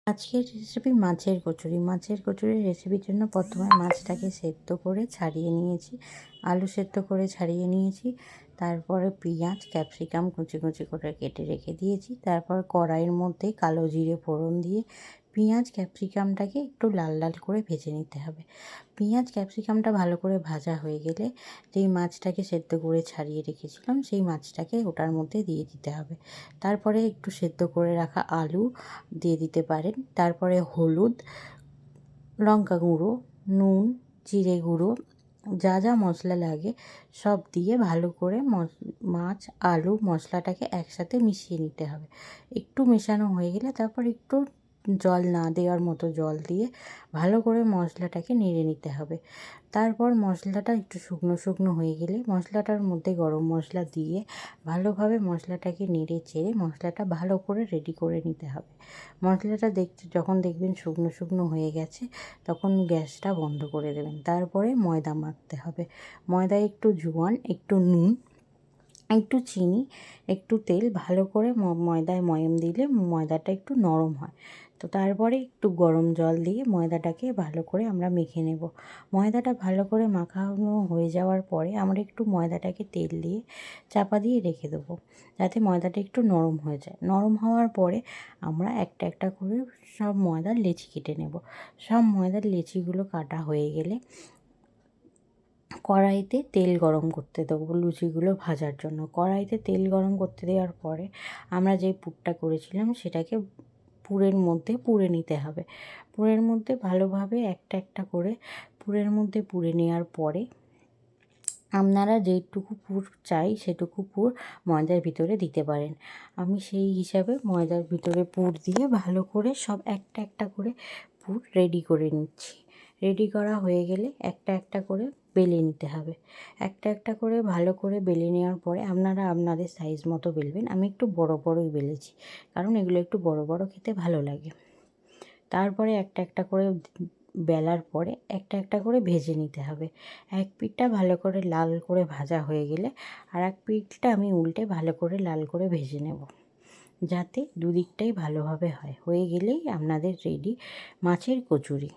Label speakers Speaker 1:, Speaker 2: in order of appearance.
Speaker 1: আজকের রেসিপি মাছের কচুরি। মাছের কচুরির রেসিপির জন্য প্রথমে মাছটাকে সেদ্ধ করে ছাড়িয়ে নিয়েছি, আলু সেদ্ধ করে ছাড়িয়ে নিয়েছি, তারপরে পেঁয়াজ ক্যাপসিকাম কুচি কুচি করে কেটে রেখে দিয়েছি। তারপর কড়াইয়ের মধ্যে কালো জিরে ফোড়ন দিয়ে পেঁয়াজ ক্যাপসিকামটাকে একটু লাল লাল করে ভেজে নিতে হবে। পেঁয়াজ ক্যাপসিকামটা ভালো করে ভাজা হয়ে গেলে যেই মাছটাকে সেদ্ধ করে ছাড়িয়ে রেখেছিলাম সেই মাছটাকে ওটার মধ্যে দিয়ে দিতে হবে। তারপরে একটু সেদ্ধ করে রাখা আলু দিয়ে দিতে পারেন। তারপরে হলুদ, লঙ্কা গুঁড়ো, নুন, জিরে গুঁড়ো, যা যা মশলা লাগে সব দিয়ে ভালো করে মাছ আলু মশলাটাকে একসাথে মিশিয়ে নিতে হবে। একটু মেশানো হয়ে গেলে তারপর একটু জল না দেওয়ার মতো জল দিয়ে ভালো করে মশলাটাকে নেড়ে নিতে হবে। তারপর মশলাটা একটু শুকনো শুকনো হয়ে গেলে মশলাটার মধ্যে গরম মশলা দিয়ে ভালোভাবে মশলাটাকে নেড়ে চেড়ে মশলাটা ভালো করে রেডি করে নিতে হবে। মশলাটা যখন দেখবেন শুকনো শুকনো হয়ে গেছে তখন গ্যাসটা বন্ধ করে দেবেন। তারপরে ময়দা মাখতে হবে। ময়দায় একটু জোয়ান, একটু নুন, একটু চিনি, একটু তেল ভালো করে ময়দায় ময়াম দিলে ময়দাটা একটু নরম হয়। তো তারপরে একটু গরম জল দিয়ে ময়দাটাকে ভালো করে আমরা মেখে নেব। ময়দাটা ভালো করে মাখানো হয়ে যাওয়ার পরে আমরা একটু ময়দাটাকে তেল দিয়ে চাপা দিয়ে রেখে দেবো, যাতে ময়দাটা একটু নরম হয়ে যায়। নরম হওয়ার পরে আমরা একটা একটা করে সব ময়দার লেচি কেটে নেব। সব ময়দার লেচিগুলো কাটা হয়ে গেলে কড়াইতে তেল গরম করতে দেবো লুচিগুলো ভাজার জন্য। কড়াইতে তেল গরম করতে দেওয়ার পরে আমরা যে পুরটা করেছিলাম সেটাকে পুরের মধ্যে পুরে নিতে হবে। পুরের মধ্যে ভালোভাবে একটা একটা করে পুরের মধ্যে পুরে নেওয়ার পরে আপনারা যেটুকু পুর চাই সেটুকু পুর ময়দার ভিতরে দিতে পারেন। আমি সেই হিসাবে ময়দার ভিতরে পুর দিয়ে ভালো করে সব একটা একটা করে পুর রেডি করে নিচ্ছি। রেডি করা হয়ে গেলে একটা একটা করে বেলে নিতে হবে। একটা একটা করে ভালো করে বেলে নেওয়ার পরে আপনারা আপনাদের সাইজ মতো বেলবেন। আমি একটু বড় বড়ই বেলেছি, কারণ এগুলো একটু বড় বড় খেতে ভালো লাগে। তারপরে একটা একটা করে বেলার পরে একটা একটা করে ভেজে নিতে হবে। এক পিঠটা ভালো করে লাল করে ভাজা হয়ে গেলে আর এক পিঠটা আমি উল্টে ভালো করে লাল করে ভেজে নেব, যাতে দুদিকটাই ভালোভাবে হয়। হয়ে গেলেই আপনাদের রেডি মাছের কচুরি।